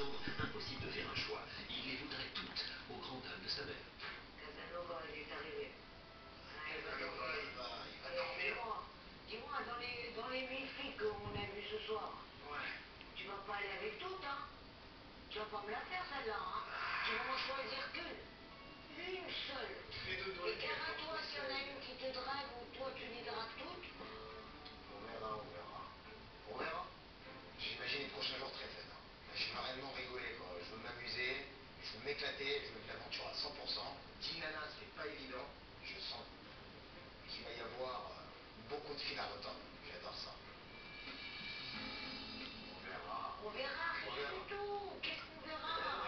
Alexandre, impossible de faire un choix. Il les voudrait toutes, aux grandes dames de sa mère. Casanova, il est arrivé. Casanova, il va dormir. Dis-moi, dans les 1000 filles qu'on a vues ce soir, Ouais. tu vas pas aller avec toutes, hein? Tu vas pas me la faire, celle-là, hein? Tu vas m'en choisir qu'une. Une seule. Fais de Et gare à toi, s'il y en a une qui te drague ou toi tu les dragues toutes. On verra, on verra. On verra. J'imagine les prochains jours très fun. Je veux réellement rigoler, quoi. Je veux m'amuser, je veux m'éclater, je veux de l'aventure à 100%. 10 nanas, c'est pas évident. Je sens qu'il va y avoir beaucoup de fil à retordre. J'adore ça. On verra. On verra, rien du tout. Qu'est-ce qu'on verra?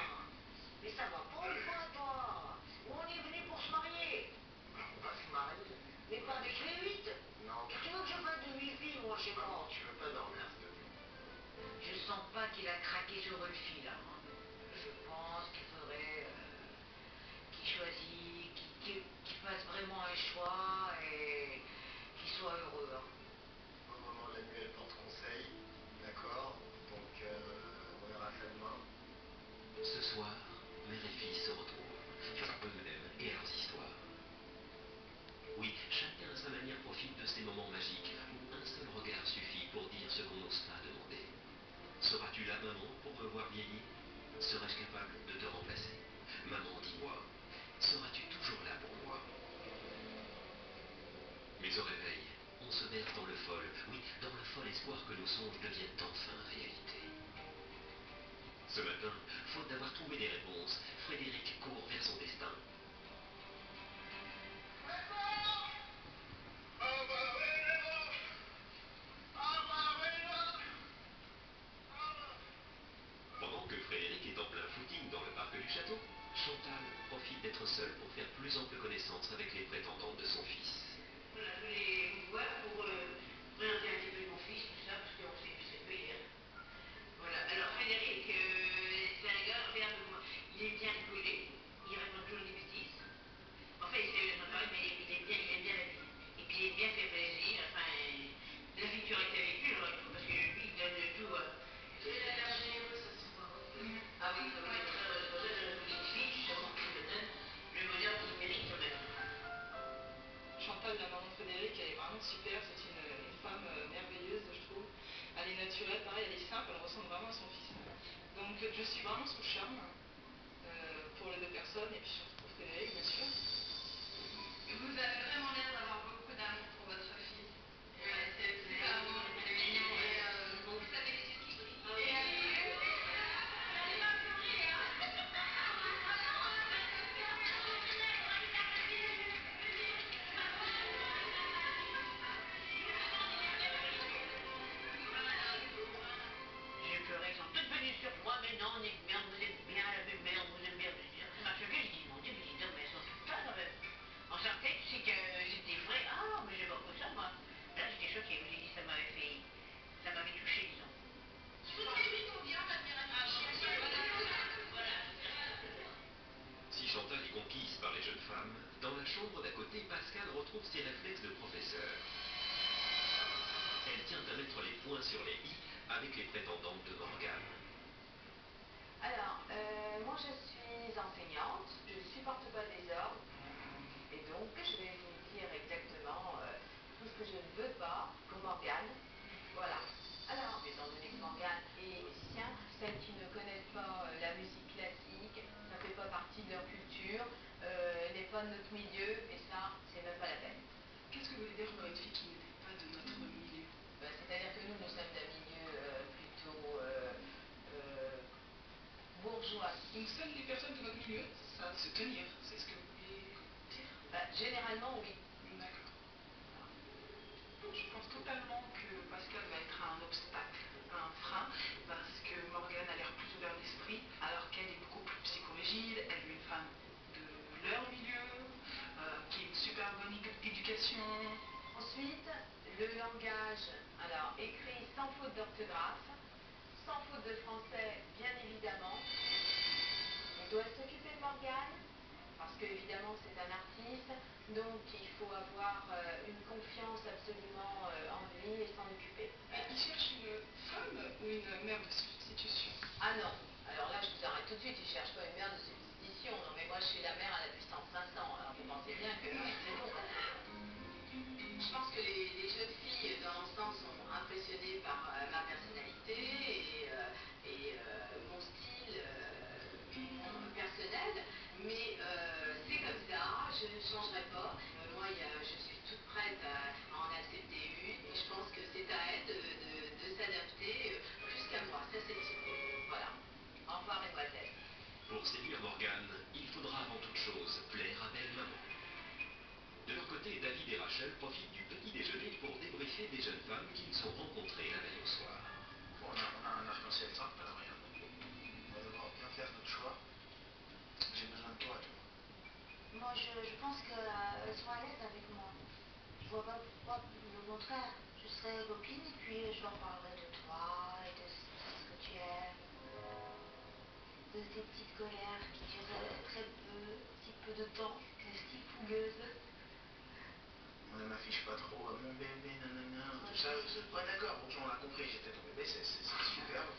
Mais ça va pas ou quoi, toi? Ou on est venu pour se marier? On va se marier. Mais pas avec les 8. Non. Tu veux que je fasse de 8 filles, moi, chez Maman, moi? tu veux pas dormir, s'il te plaît? Je sens pas qu'il a craqué sur une fille, là. Hein. Je pense qu'il faudrait qu'il choisisse, qu'il fasse vraiment un choix et qu'il soit heureux. Hein. Bon, maman, la nuit, elle porte conseil. D'accord. Donc, on verra ça demain. Ce soir, mère et fille se retrouvent, face à eux-mêmes et à leurs histoires. Oui, chacun à sa manière profite de ces moments magiques où un seul regard suffit pour dire ce qu'on n'ose pas demander. Seras-tu là, maman, pour me voir vieillir? Serais-je capable de te remplacer? Maman, dis-moi, seras-tu toujours là pour moi? Mais au réveil, on se berce dans le fol espoir que nos songes deviennent enfin réalité. Ce matin, faute d'avoir trouvé des réponses, Frédéric court vers son destin. Pendant que Frédéric est en plein footing dans le parc du château, Chantal profite d'être seule pour faire plus ample connaissance avec les prétendantes de son fils. Voilà, je voulais vous voir pour présenter un petit peu mon fils, tout ça, parce qu'on s'est vu cette peu hier. Voilà, alors Frédéric, c'est un gars, regarde-moi, il aime bien rigoler, il raconte toujours des bêtises. En fait, c'est son travail, mais il aime bien la vie. Et puis il aime bien faire plaisir, enfin, la vie qui aurait été avec lui, j'aurais tout, parce que lui, il donne de tout. Il a l'air généreux, ça se voit. Ah oui, ça va être ça, c'est pour ça que je une fille, justement, qui me donne le bonheur qu'il mérite sur la vie. Chantal, la maman de Frédéric, elle est vraiment super, c'est une femme merveilleuse, je trouve. Elle est naturelle, pareil, elle est simple, elle ressemble vraiment à son fils. Donc je suis vraiment sous charme pour les deux personnes et puis surtout pour Frédéric, bien sûr. Vous avez vraiment l'air d'avoir beaucoup d'amour pour votre fille. C'est super beau, c'est mignon. Vous savez les yeux qui brillent. J'ai pleuré, ils sont toutes venues sur moi, mais non, on est bien, vous êtes bien, la même mère, vous aime bien. Ça m'a choqué, j'ai dit, mon Dieu, mais mais elles sont toutes pas quand même. En sortait, tu sais que c'était vrai. Ah, mais j'ai pas compris ça, moi. Là, j'étais choquée, j'ai dit, ça m'avait touché, disons. Vous très vite, on vient, l'admiration. Voilà. Si Chantal est conquise par les jeunes femmes, dans la chambre d'à côté, Pascal retrouve ses réflexes de professeur. Elle tient à mettre les points sur les i avec les prétendantes de Morgane. Alors, moi je suis enseignante, je ne supporte pas le désordre, et donc je vais vous dire exactement tout ce que je ne veux pas pour Morgane. Voilà. Alors, étant donné que Morgane est musicien, celles qui ne connaissent pas la musique classique, ça ne fait pas partie de leur culture, n'est pas de notre milieu, et ça, c'est même pas la peine. Qu'est-ce que vous voulez dire par une fille qui n'était pas de notre milieu? C'est-à-dire que nous sommes d'un milieu plutôt bourgeois. Donc seules les personnes de votre milieu savent se tenir, c'est ce que vous voulez dire? Généralement, oui. D'accord. Je pense totalement que Pascal va être un obstacle, un frein, parce que Morgane a l'air plus ouverte d'esprit, alors qu'elle est beaucoup plus psychorigide, elle est une femme de leur milieu, qui a une super bonne éducation. Ensuite, le langage, alors écrit sans faute d'orthographe, sans faute de français, bien évidemment. On doit s'occuper de Morgane, parce qu'évidemment c'est un artiste, donc il faut avoir une confiance absolument en lui et s'en occuper. Il cherche une femme ou une mère de substitution? Ah non, alors là tout de suite, il cherche pas une mère de substitution. Non, mais moi, je suis la mère à la puissance 500, alors vous pensez bien que c'est bon. Je pense que les jeunes filles, dans l'ensemble, sont impressionnées par ma personnalité et mon style personnel, mais c'est comme ça, je ne changerai pas. Moi, je suis toute prête à en accepter une, et je pense que c'est à elle de s'adapter plus qu'à moi, ça c'est sûr. Voilà. Au revoir, mesdemoiselles. Pour séduire Morgane, il faudra avant toute chose plaire à belle maman. De leur côté, David et Rachel profitent du petit déjeuner pour débriefer des jeunes femmes qu'ils ont rencontrées la veille au soir. Bon, on a un arc-en-ciel simple, alors regarde. On va devoir bien faire notre choix. J'ai besoin de toi, tu vois. Moi, je pense qu'elle sera à l'aise avec moi. Je vois pas pourquoi. Au contraire, je serai copine et puis je leur parlerai de toi et de ce que tu aimes, de tes petites colères qui durent très peu, si peu de temps, si fougueuses. On ne m'affiche pas trop mon bébé, nanana, tout ça. Ouais, d'accord, ok, on l'a compris, j'étais ton bébé, c'est superbe.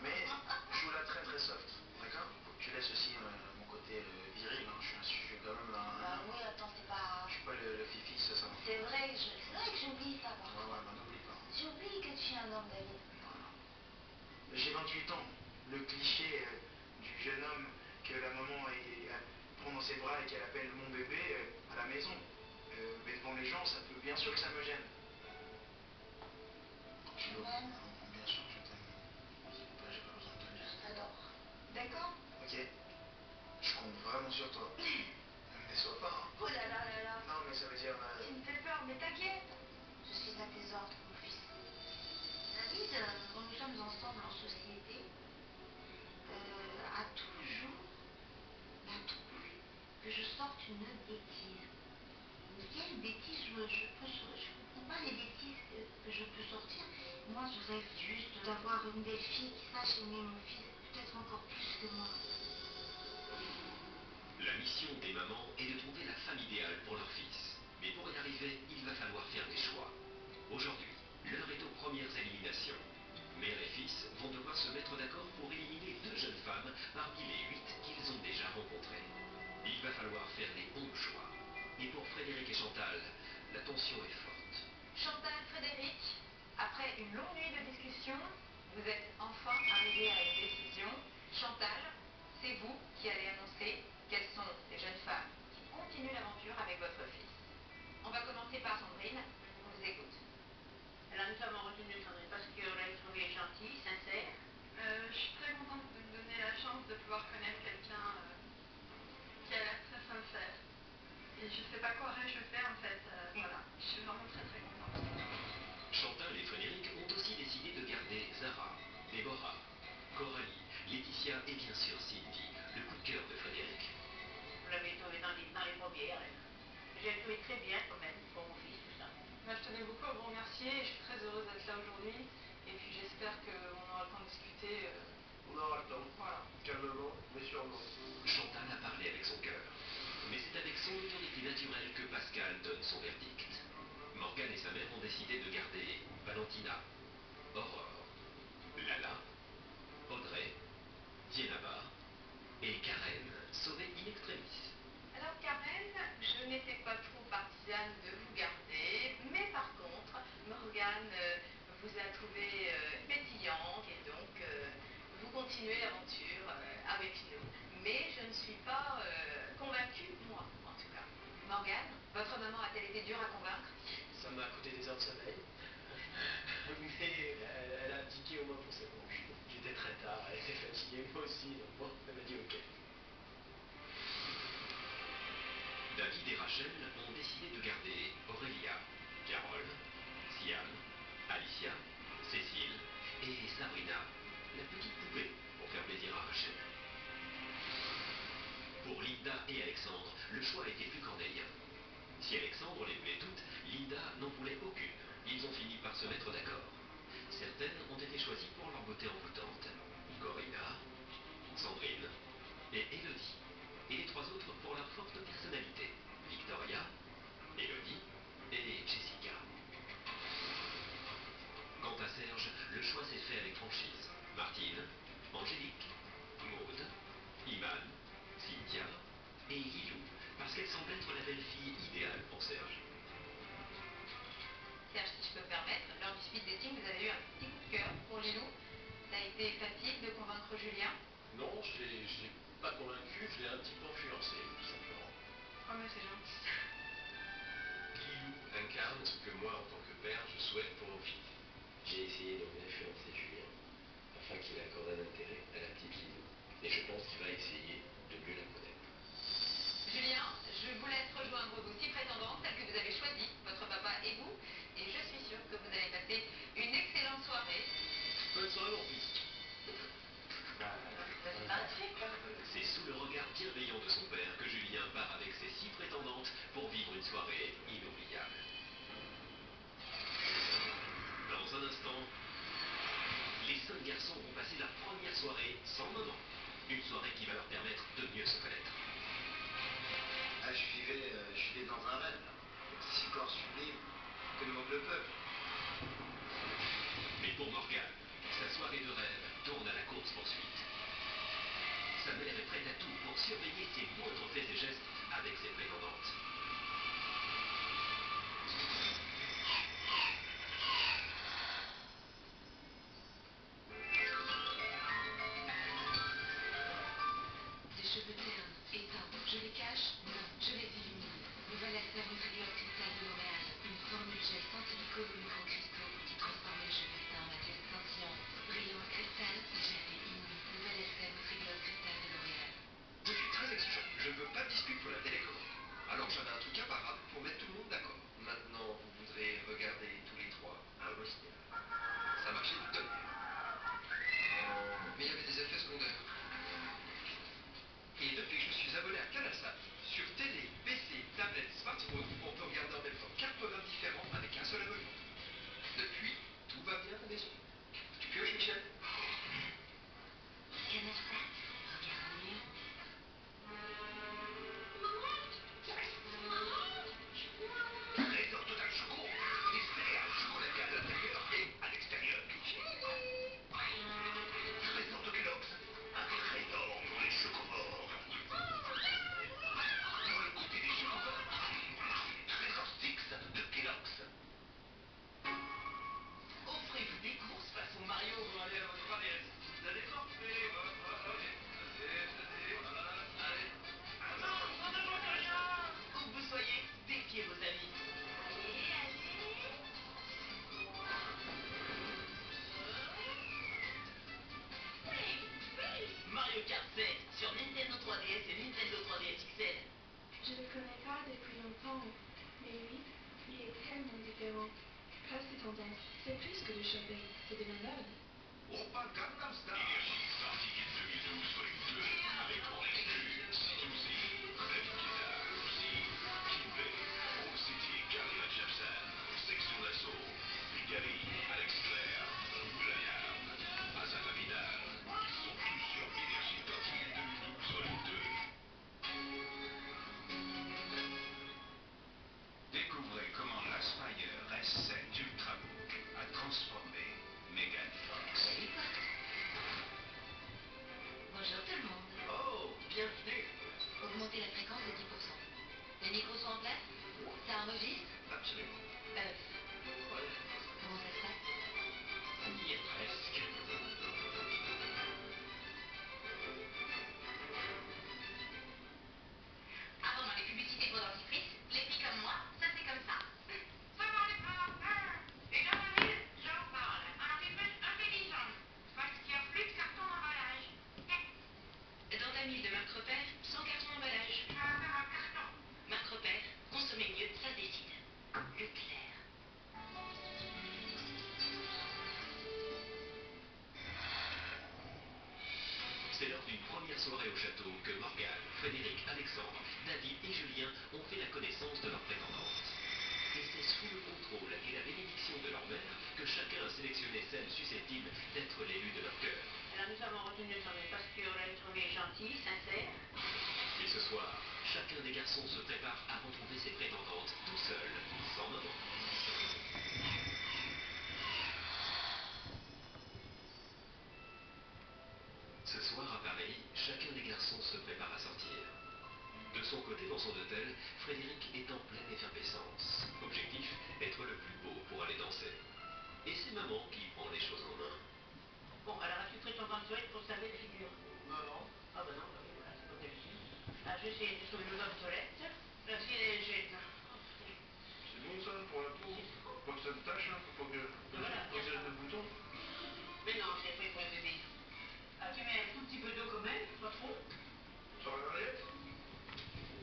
Mais joue-la très très soft, d'accord? Faut que tu laisses aussi mon côté viril, hein. Je suis quand même Bah oui, attends, c'est pas... Je suis pas le fifi, ça marche. C'est vrai que j'oublie ça parfois. Ouais, bah n'oublie pas. J'oublie que tu es un homme, David. J'ai 28 ans. Le cliché du jeune homme que la maman prend dans ses bras et qu'elle appelle mon bébé à la maison. Mais devant les gens, ça peut bien sûr que ça me gêne. Tu m'aimes? Bien sûr que je t'aime. J'ai pas besoin de te le dire. Je t'adore. D'accord? Ok. Je compte vraiment sur toi. Ne me déçois pas. Hein. Oh là là là là. Non, mais ça veut dire... Tu me fais peur, mais t'inquiète. Je suis à tes ordres, mon fils. David, quand nous sommes ensemble en société, a toujours la trouille que je sorte une bêtise. Mais quelle bêtise je comprends pas les bêtises que je peux sortir. Moi, je rêve juste d'avoir une belle fille qui sache aimer mon fils, peut-être encore plus que moi. La mission des mamans est de trouver la femme idéale pour leur fils. Mais pour y arriver, il va falloir faire des choix. Aujourd'hui, l'heure est aux premières éliminations. Mère et fils vont devoir se mettre d'accord pour éliminer 2 jeunes femmes parmi les 8 qu'ils ont déjà rencontrées. Il va falloir faire les bons choix. Et pour Frédéric et Chantal, la tension est forte. Chantal, Frédéric, après une longue nuit de discussion, vous êtes enfin arrivés à une décision. Chantal, c'est vous qui allez annoncer quelles sont les jeunes femmes qui continuent l'aventure avec votre fils. On va commencer par Sandrine, on vous écoute. Alors nous avons retenu Sandrine parce qu'on l'a trouvé gentille, sincère. Je suis très contente de me donner la chance de pouvoir connaître quelqu'un qui a l'air très sincère. Et je sais pas quoi rajouter en fait. Voilà, je suis vraiment très très contente. Chantal et Frédéric ont aussi décidé de garder Zara, Déborah, Coralie, Laetitia et bien sûr Sylvie, le coup de cœur de Frédéric. Vous l'avez trouvé dans les paupières. J'ai trouvé très bien quand même pour mon fils, tout ça. Moi, je tenais beaucoup à vous remercier et je suis très heureuse d'être là aujourd'hui. Et puis j'espère qu'on aura le temps de discuter. On aura le temps. Voilà. Calmement, mais sûrement. Chantal a parlé avec son cœur. Mais c'est avec son autorité naturelle que Pascal donne son verdict. Morgane et sa mère ont décidé de garder Valentina, Aurore, Lala, Audrey, Dienaba et Karen, sauvée in extremis. Alors Karen, je n'étais pas trop partisane de vous garder, mais par contre, Morgane vous a trouvé pétillante et donc vous continuez l'aventure avec nous. Mais je ne suis pas convaincue, moi en tout cas. Morgane, votre maman a-t-elle été dure à convaincre? Ça m'a coûté des heures de sommeil. Mais elle a abdiqué au moins pour sa bouche. J'étais très tard, elle était fatiguée, moi aussi, donc bon, elle m'a dit ok. David et Rachel ont décidé de garder Aurélia, Carole, Siam, Alicia, Cécile et Sabrina, la petite poupée, pour faire plaisir à Rachel. Pour Linda et Alexandre, le choix était plus cornélien. Si Alexandre les voulait toutes, Linda n'en voulait aucune. Ils ont fini par se mettre d'accord. Certaines ont été choisies pour leur beauté envoûtante. Corinna, Sandrine et Élodie. Et les 3 autres pour leur forte personnalité. Victoria, Élodie et Jessica. Quant à Serge, le choix s'est fait avec franchise. Martine, Angélique, Maude je l'ai pas convaincu, je l'ai un petit peu influencé, tout simplement. Oh, mais c'est gentil. Guilou incarne ce que moi, en tant que père, je souhaite pour mon fils. J'ai essayé donc d'influencer Julien afin qu'il accorde un intérêt à la petite Lilou. Et je pense qu'il va essayer de mieux la connaître. Julien, je vous laisse rejoindre vos 6 prétendantes, celles que vous avez choisies, votre papa et vous, et je suis sûre que vous allez passer une excellente soirée. Bonne soirée, mon fils. C'est pas un truc, quoi. C'est sous le regard bienveillant de son père que Julien part avec ses 6 prétendantes pour vivre une soirée inoubliable. Dans un instant, les 5 garçons vont passer la première soirée sans maman. Une soirée qui va leur permettre de mieux se connaître. Ah, je vivais dans un rêve, là. Si corps sublime, que demande le peuple. Mais pour Morgane, sa soirée de rêve tourne à la course-poursuite. Sa mère est prête à tout pour surveiller ses moindres faits et gestes avec ses prétendantes. Des cheveux ternes, éteints, je les cache? Non, je les illumine. Nouvelle Astère Nutrigloss Cristal de L'Oréal. Une formule gel scientifico de microcristaux qui transforme les cheveux teints en matière scintillante, brillante cristal, gel et inouï. Nouvelle Astère Nutrigloss Cristal de L'Oréal. Je suis très exigeant. Je ne veux pas de dispute pour la télécommande. Alors j'avais un truc imparable pour mettre tout le monde d'accord. Maintenant, vous voudrez regarder tous les 3 un western. Ça marchait du tonnerre. Mais il y avait des effets secondaires. Et depuis que je suis abonné à CanalSat, sur télé, PC, tablette, smartphone, on peut regarder en même temps 4 programmes différents avec un seul abonnement. Depuis, tout va bien à la maison. Tu pioches, Michel? CanalSat, regarde mieux. Trésor Total Choco, des céréales chocolatées à l'intérieur et à l'extérieur. Trésor de Kellogg's, un trésor pour les chocomores. Pour le goûter des chocomores, Trésor Sticks de Kellogg's. Offrez-vous des courses façon Mario. Bon, allez, à votre 3DS. Vous avez forfait. Allez. Non, on ne manque rien. Où que vous soyez, défiez vos amis. Mario Kart 7 sur Nintendo 3DS et Nintendo 3DS XL. Je ne le connais pas depuis longtemps, mais lui, il est tellement différent. Presque tendance. C'est plus que du shopping, c'est de la mode. Oppa Gangnam Style. Énergie Star Ticket 2012 volume 2 avec pour exclu C2C, David Guetta, Lucy, Kimberly, Home City, Carly Rae Jepsen, Section d'Assaut, Bulgari, Alex Claire, Blaya, Azaf Abidal. Ils sont tous sur Énergie Star Ticket 2012 volume 2. Découvrez comment l'Aspire S7 Ultrabook a transformé Megan Fox. Salut, pote. Bonjour tout le monde. Oh, bienvenue. Augmentez la fréquence de 10%. Les micros sont en place? Ça enregistre? Absolument. Ouais. Comment ça se passe? On y est presque. Avant dans les publicités pour dentifrice, les filles comme moi, ça c'est comme ça. Ça va les gars. Et dans la ville, j'en parle. Un antifrice intelligent. Parce qu'il n'y a plus de carton d'emballage. Dans ta mille de marque repère, sans carton d'emballage. Tu vas faire un carton. Marque repère, consommer mieux, ça se décide. Leclerc. C'est lors d'une première soirée au château que Morgane, Frédéric, Alexandre, David et Julien ont fait la connaissance de leurs prétendantes. Et c'est sous le contrôle et la bénédiction de leur mère que chacun a sélectionné celle susceptible d'être l'élu de leur cœur. Alors nous avons retenu le temps parce qu'on l'a trouvé gentil, sincère. Et ce soir, chacun des garçons se prépare à retrouver ses prétendantes tout seul, sans maman. Ce soir à Paris, chacun des garçons se prépare à sortir. De son côté, dans son hôtel, Frédéric est en pleine effervescence. Objectif, être le plus beau pour aller danser. Et c'est maman qui prend les choses en main. Bon, alors as-tu pris ton vin de Suède pour servir de figure? Non, non. j'essaie de trouver une autre toilette. La fille, elle jette. C'est bon ça pour la peau? Pas que ça te tâche, hein? Faut pas que Voilà, pas qu'il y ait de boutons. Mais non, c'est fait pour un bébé. Ah, tu mets un tout petit peu d'eau quand même, pas trop. Sur la serviette?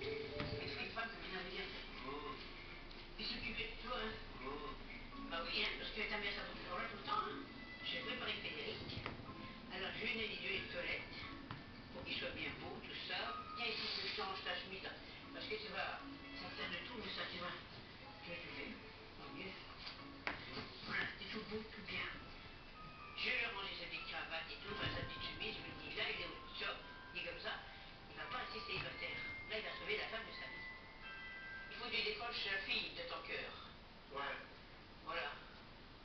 Et frites, femme, comme il avait dit. Et s'occuper de toi, hein. Bah oui, hein, parce que ta mère, ça va toujours là tout le temps, hein. J'ai préparé Frédéric. Alors, je lui ai dit les toilettes, pour qu'il soit bien beau, tout ça. Viens ici que je change ta chemise, là. Parce que tu vas, ça sert de tout, mais ça, tu vas. Tu vas tout faire. Oh, mieux. Voilà, c'est tout beau, tout bien. Je lui ai rangé sa petite cravate et tout, enfin, sa petite chemise, je lui dis, là, il est au ça, il est comme ça. Il va pas rester célibataire. Là, il va sauver la femme de sa vie. Il faut que tu décroches la fille de ton cœur. Ouais. Voilà.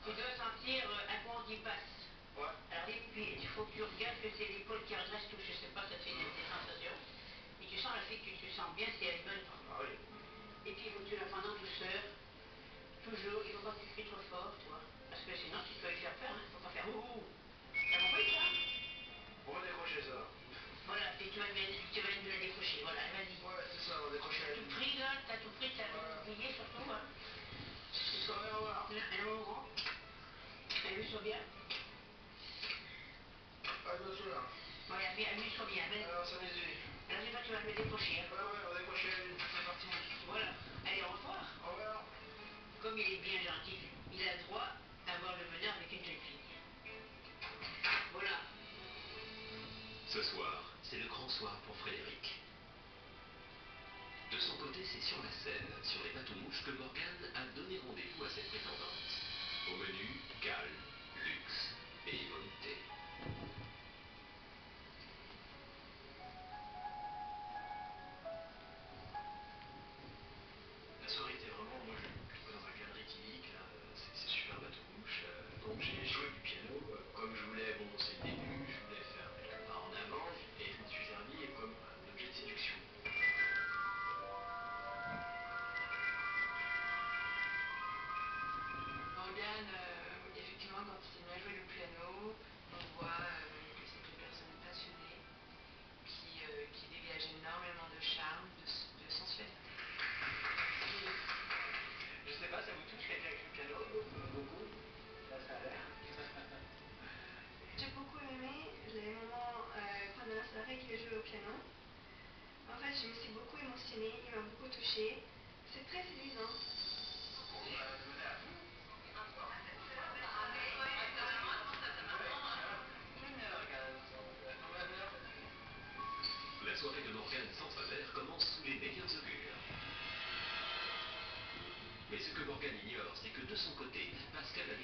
Tu dois sentir un coup anti-passe. Ouais. Alors, et puis, il faut que tu regardes que c'est l'épaule qui redresse tout, je sais pas, ça te fait des sensations. Et tu sens la fille que tu sens bien, c'est une bonne femme. Ah oui. Et puis, il faut que tu la prennes en douceur. Toujours, il ne faut pas que tu cries trop fort, tu vois. Parce que sinon, tu peux lui faire peur, hein. Il ne faut pas faire ouh. T'as compris ça? On va décrocher ça. Voilà, puis tu vas de la décrocher, voilà, vas-y. Ouais, c'est ça, on va décrocher la T'as tout pris, là, t'as tout pris, t'as oublié surtout, hein. C'est ça, au revoir. Un moment. Amuse-toi bien. Ah, bien sûr. Voilà, puis amuse-toi bien, vas-y. Alors, ça m'aide. Alors, tu vas me décrocher, hein. Ouais, on va décrocher la lune. C'est parti. Voilà. Allez, au revoir. Au revoir. Comme il est bien gentil, il a le droit d'avoir le bonheur avec une jeune fille. Voilà. Ce soir, c'est le grand soir pour Frédéric. De son côté, c'est sur la scène, sur les bateaux-mouches, que Morgane a donné rendez-vous à cette prétendante. Au menu, calme, luxe et volonté. La soirée était vraiment, moi je me trouvais dans un cadre idyllique, là, c'est super bateau-mouche. Donc j'ai joué du piano, comme je voulais, bon c'est le début, je voulais faire quelques pas en avant, et je m'en suis servi comme un objet de séduction. Morgane, effectivement, quand il s'est mis à jouer le piano, on voit que c'est une personne passionnée qui dégage énormément de charme, de sensualité. Je sais pas, ça vous touche quelqu'un avec le piano? Beaucoup? Ça a l'air. J'ai beaucoup aimé les moments pendant la soirée qu'il a joué au piano. En fait, je me suis beaucoup émotionnée, il m'a beaucoup touchée. C'est très séduisant. La soirée de Morgane sans sa mère commence sous les meilleurs augures. Mais ce que Morgane ignore, c'est que de son côté, Pascal a